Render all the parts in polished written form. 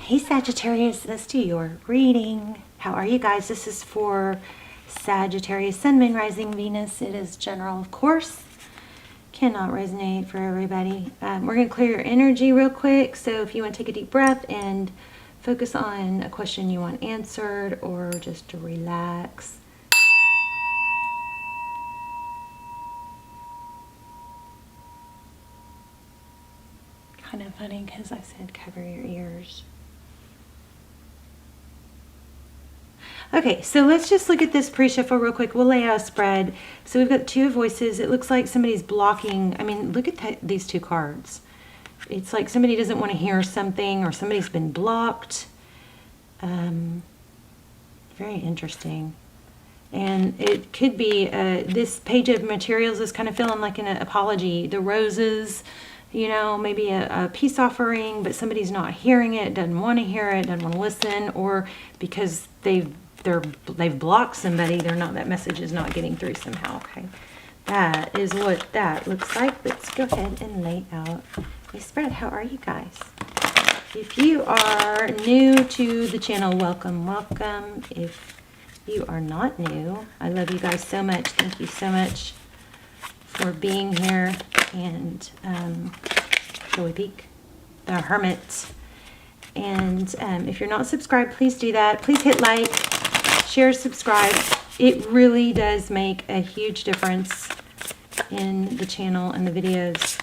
Hey Sagittarius, let's do your reading. How are you guys? This is for Sagittarius, Sun, Moon, Rising, Venus. It is general, of course. Cannot resonate for everybody. We're going to clear your energy real quick. So if you want to take a deep breath and focus on a question you want answered, or just to relax. Kind of funny because I said cover your ears. Okay, so let's just look at this pre-shuffle real quick. We'll lay out a spread. So we've got two voices. It looks like somebody's blocking. I mean, look at these two cards. It's like somebody doesn't want to hear something, or somebody's been blocked. Very interesting. And it could be, this page of materials is kind of feeling like an apology. The roses, you know, maybe a peace offering, but somebody's not hearing it, doesn't want to hear it, doesn't want to listen, or because they've blocked somebody, that message is not getting through somehow. Okay, that is what that looks like. Let's go ahead and lay out a spread. How are you guys? If you are new to the channel, welcome. If you are not new, I love you guys so much. Thank you so much for being here. And shall we peek? The Hermit. And if you're not subscribed, please do that. Please hit like, share, subscribe. It really does make a huge difference in the channel and the videos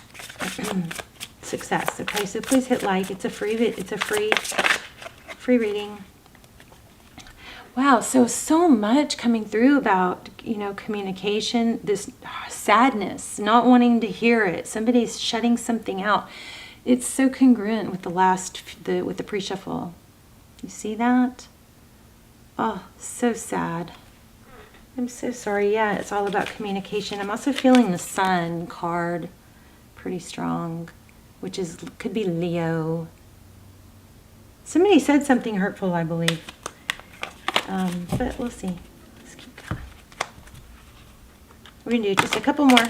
success. Okay, so please hit like. It's a free reading. Wow, so much coming through about, you know, communication, this sadness, not wanting to hear it. Somebody's shutting something out. It's so congruent with with the pre-shuffle. You see that? Oh, so sad. I'm so sorry. Yeah, it's all about communication. I'm also feeling the Sun card pretty strong, which could be Leo. Somebody said something hurtful, I believe. But we'll see. Let's keep going. We're going to do just a couple more.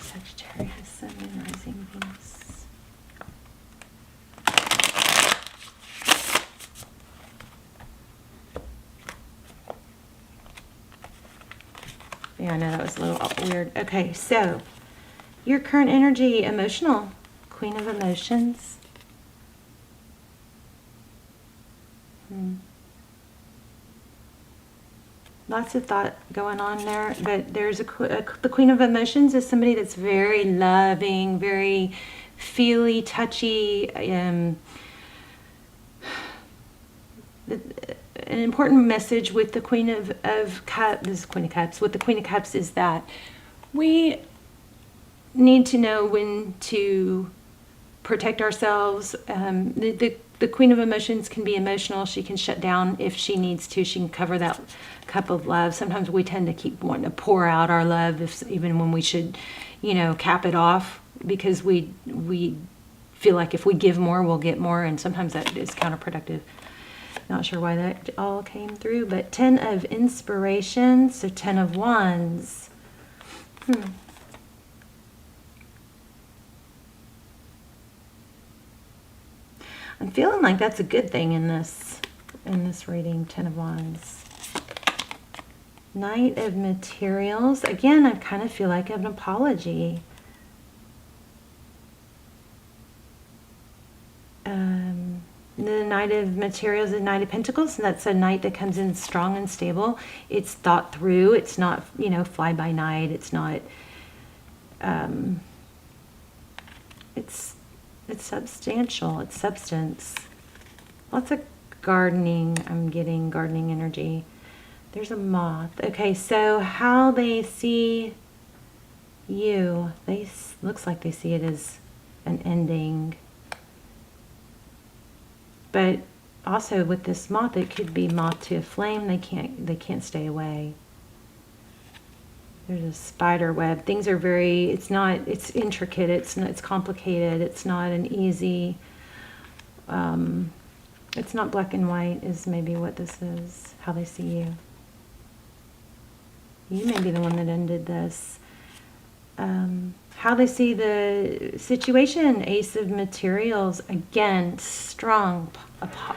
Sagittarius, Sun, Moon, Rising, Venus. Yeah, I know that was a little weird. Okay, so your current energy, emotional, Queen of Emotions. Lots of thought going on there, but there's the Queen of Emotions is somebody that's very loving, very feely, touchy. An important message with the Queen of Cups, this is Queen of Cups, with the Queen of Cups is that we need to know when to protect ourselves. The Queen of Emotions can be emotional. She can shut down if she needs to. She can cover that cup of love. Sometimes we tend to keep wanting to pour out our love, even when we should, you know, cap it off, because we feel like if we give more, we'll get more, and sometimes that is counterproductive. Not sure why that all came through, but 10 of Inspiration, so 10 of Wands. I'm feeling like that's a good thing in this reading, 10 of Wands. Knight of Materials. Again, I kind of feel like an apology. The Knight of Materials is Knight of Pentacles, and that's a knight that comes in strong and stable. It's thought through. It's not, you know, fly by night. It's not, it's substantial. It's substance. Lots of gardening. I'm getting gardening energy. There's a moth. Okay, so how they see you, looks like they see it as an ending. But also with this moth, it could be moth to a flame. They can't stay away. There's a spider web. Things are it's intricate. It's complicated. It's not an easy, it's not black and white is maybe what this is, how they see you. You may be the one that ended this. How they see the situation. Ace of Materials, again, strong,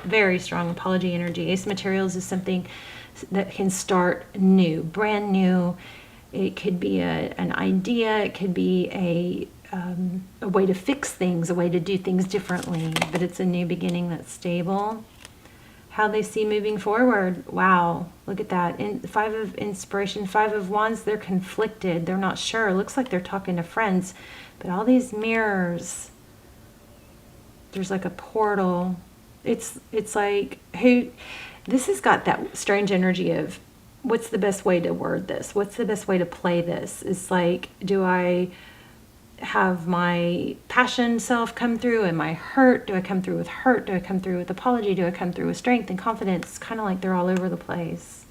very strong apology energy. Ace of Materials is something that can start new, brand new. It could be an idea. It could be a way to fix things, a way to do things differently, but it's a new beginning that's stable. How they see moving forward. Wow, look at that. Five of Inspiration, Five of Wands, they're conflicted. They're not sure. It looks like they're talking to friends, but all these mirrors, there's like a portal. It's like, this has got that strange energy of, what's the best way to word this? What's the best way to play this? It's like, do I have my passion self come through? Am I hurt? Do I come through with hurt? Do I come through with apology? Do I come through with strength and confidence? Kind of like they're all over the place,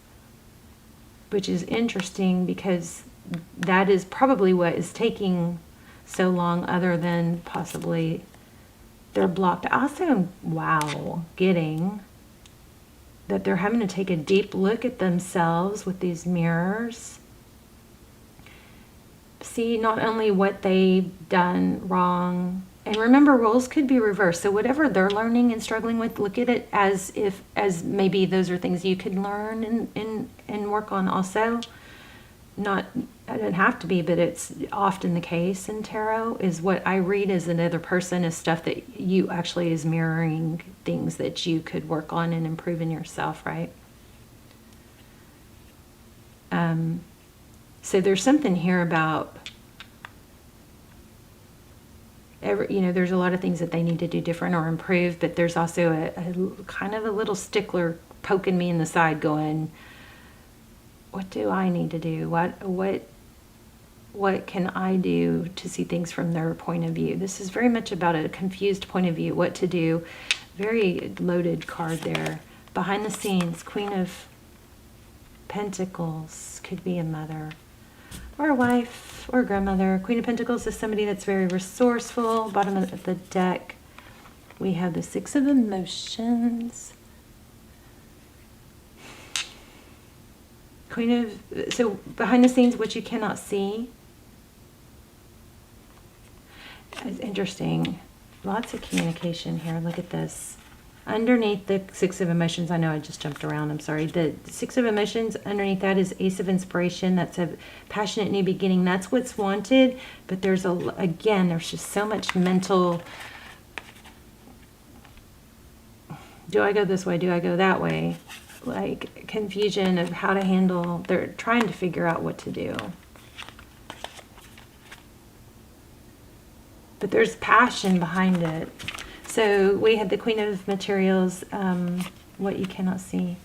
which is interesting because that is probably what is taking so long, other than possibly they're blocked. Also, wow, getting that they're having to take a deep look at themselves with these mirrors. See not only what they've done wrong, and remember, roles could be reversed. So whatever they're learning and struggling with, look at it as maybe those are things you could learn and work on also. Not, it doesn't have to be, but it's often the case in tarot, is what I read as another person is stuff that you actually is mirroring things that you could work on and improve in yourself, right? So there's something here about, there's a lot of things that they need to do different or improve, but there's also a kind of a little stickler poking me in the side going, what do I need to do? What can I do to see things from their point of view? This is very much about a confused point of view, what to do. Very loaded card there. Behind the scenes, Queen of Pentacles, could be a mother or a wife or a grandmother. Queen of Pentacles is somebody that's very resourceful. Bottom of the deck, we have the Six of Emotions. So behind the scenes, what you cannot see. It's interesting. Lots of communication here. Look at this. Underneath the Six of Emotions, I know I just jumped around, I'm sorry. The Six of Emotions, underneath that is Ace of Inspiration. That's a passionate new beginning. That's what's wanted. But there's there's just so much mental, do I go this way? Do I go that way? Like confusion of how to handle. They're trying to figure out what to do. But there's passion behind it. So we had the Queen of Materials, what you cannot see.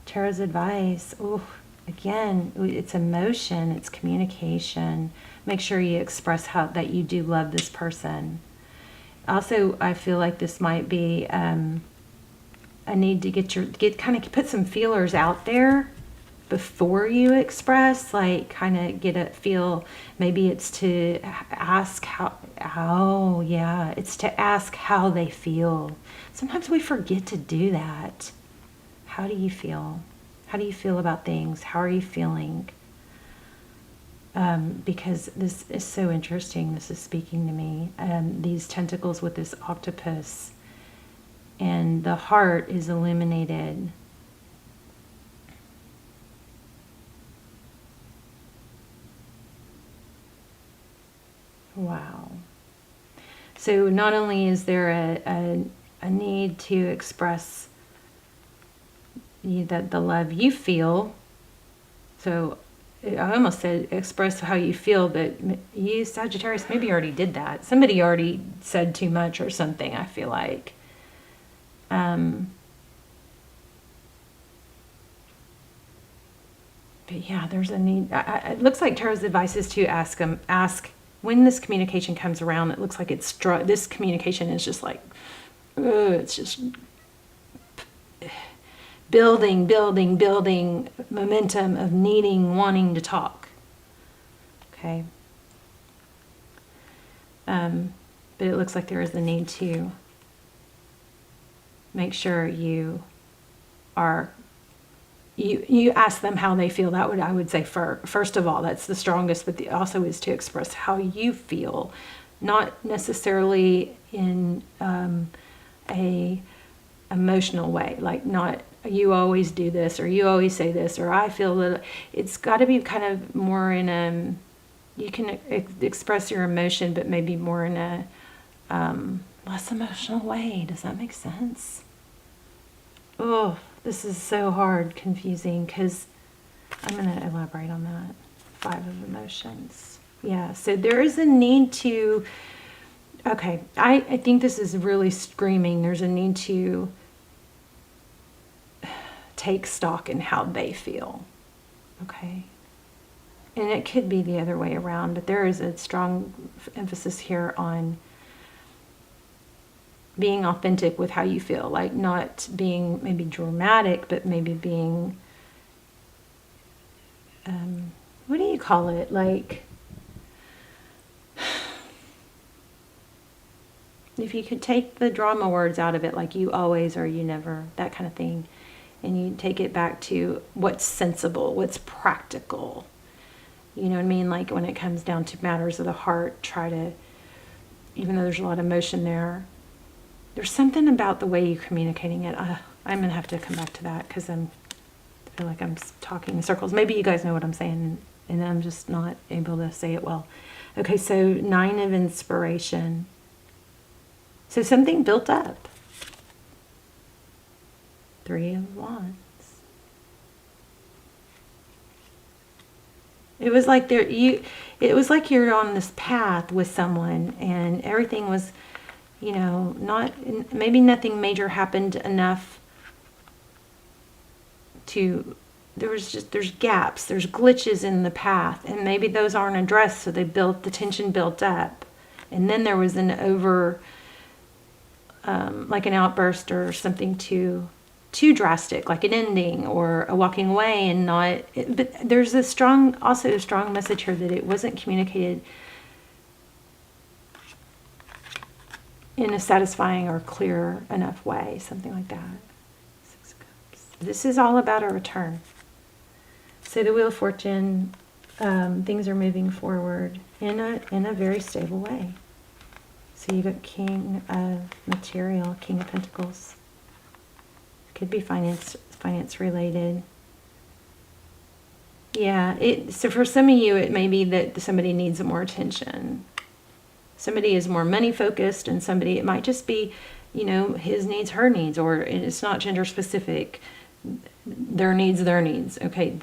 Tarot's advice. Oh, again, it's emotion, it's communication. Make sure you express that you do love this person. Also, I feel like this might be a need to kind of put some feelers out there before you express, like kind of get a feel. Maybe it's to ask it's to ask how they feel. Sometimes we forget to do that. How do you feel? How do you feel about things? How are you feeling? Because this is so interesting. This is speaking to me. These tentacles with this octopus, and the heart is illuminated. Wow. So not only is there a need to express that the love you feel, so I almost said express how you feel, but you, Sagittarius, maybe already did that. Somebody already said too much or something, I feel like. But yeah, there's a need. It looks like Tarot's advice is to ask when this communication comes around. It looks like this communication is just like, it's just building momentum of wanting to talk. Okay. But it looks like there is a need to make sure you are you ask them how they feel. I would say first of all, that's the strongest, but also is to express how you feel, not necessarily in a emotional way, like not you always do this or you always say this or I feel that. It's got to be kind of more in a, you can express your emotion, but maybe more in a less emotional way. Does that make sense? Oh, this is so hard, confusing, because I'm going to elaborate on that. 5 of emotions. Yeah, so there is a need to, okay, I think this is really screaming. There's a need to take stock in how they feel. Okay. And it could be the other way around, but there is a strong emphasis here on being authentic with how you feel, like not being maybe dramatic, but maybe being, what do you call it? Like, if you could take the drama words out of it, like you always or you never, that kind of thing, and you take it back to what's sensible, what's practical. You know what I mean? Like when it comes down to matters of the heart, try to, even though there's a lot of emotion there, there's something about the way you're communicating it. I'm going to have to come back to that because I feel like I'm talking in circles. Maybe you guys know what I'm saying, and I'm just not able to say it well. Okay, so 9 of inspiration. So something built up. 3 of wands. It was like it was like you're on this path with someone, and everything was, maybe nothing major happened enough to, there's gaps, there's glitches in the path, and maybe those aren't addressed, so the tension built up, and then there was an like an outburst or something too drastic, like an ending or a walking away, and but there's also a strong message here that it wasn't communicated in a satisfying or clear enough way, something like that. 6 of Cups. This is all about a return. So the Wheel of Fortune, things are moving forward in a very stable way. So you've got King of Material, King of Pentacles. Could be finance related. Yeah, so for some of you, it may be that somebody needs more attention. Somebody is more money focused, and somebody, it might just be, his needs, her needs, or it's not gender specific. Their needs. Okay.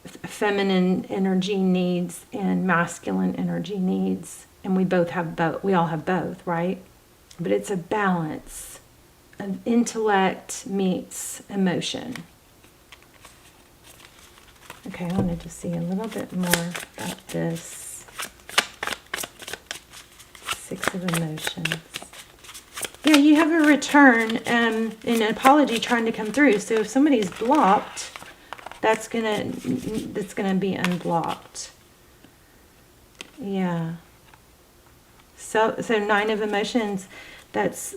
Feminine energy needs and masculine energy needs, and we all have both, right? But it's a balance of intellect meets emotion. Okay, I wanted to see a little bit more about this 6 of Emotions. Yeah, you have a return and an apology trying to come through. So if somebody's blocked, that's gonna be unblocked. Yeah. So 9 of Emotions. That's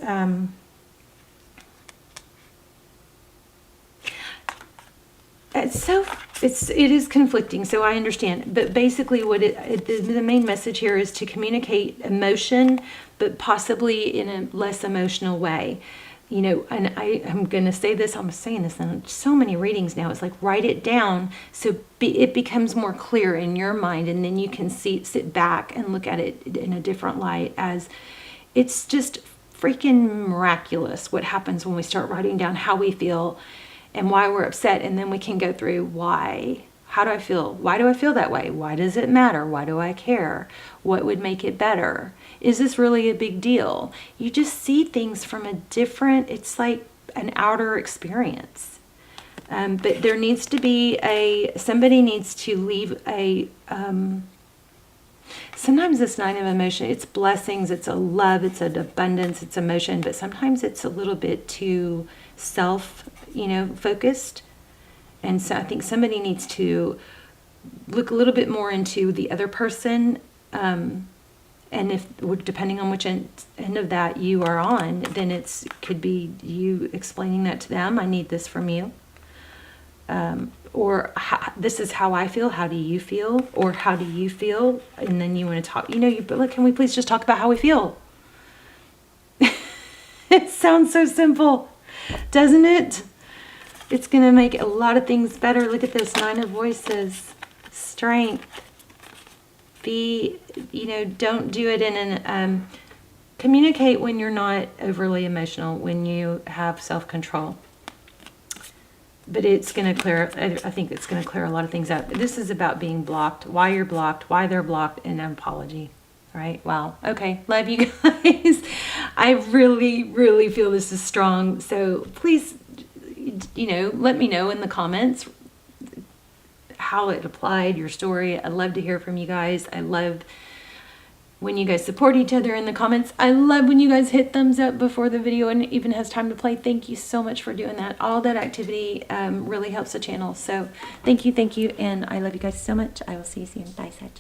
it is conflicting, so I understand. But basically, the main message here is to communicate emotion, but possibly in a less emotional way. And I'm going to say this, I'm saying this in so many readings now. It's like, write it down so it becomes more clear in your mind, and then you can sit back and look at it in a different light, as it's just freaking miraculous what happens when we start writing down how we feel and why we're upset, and then we can go through why. How do I feel? Why do I feel that way? Why does it matter? Why do I care? What would make it better? Is this really a big deal? You just see things from it's like an outer experience. But there needs to be somebody needs to leave sometimes this 9 of Emotion, it's blessings, it's a love, it's an abundance, it's emotion, but sometimes it's a little bit too focused. And so I think somebody needs to look a little bit more into the other person, And if, depending on which end of that you are on, then could be you explaining that to them. I need this from you. Or this is how I feel. How do you feel? Or how do you feel? And then you want to talk, but can we please just talk about how we feel? It sounds so simple, doesn't it? It's going to make a lot of things better. Look at this, 9 of Voices, strength. Don't do it in an, communicate when you're not overly emotional, when you have self-control. But it's going to clear, I think it's going to clear a lot of things out. This is about being blocked, why you're blocked, why they're blocked, and an apology. Right? Wow. Okay. Love you guys. I really, really feel this is strong. So please, let me know in the comments how it applied, your story. I'd love to hear from you guys. I love when you guys support each other in the comments. I love when you guys hit thumbs up before the video and even has time to play. Thank you so much for doing that. All that activity really helps the channel. So thank you. And I love you guys so much. I will see you soon. Bye, Sag.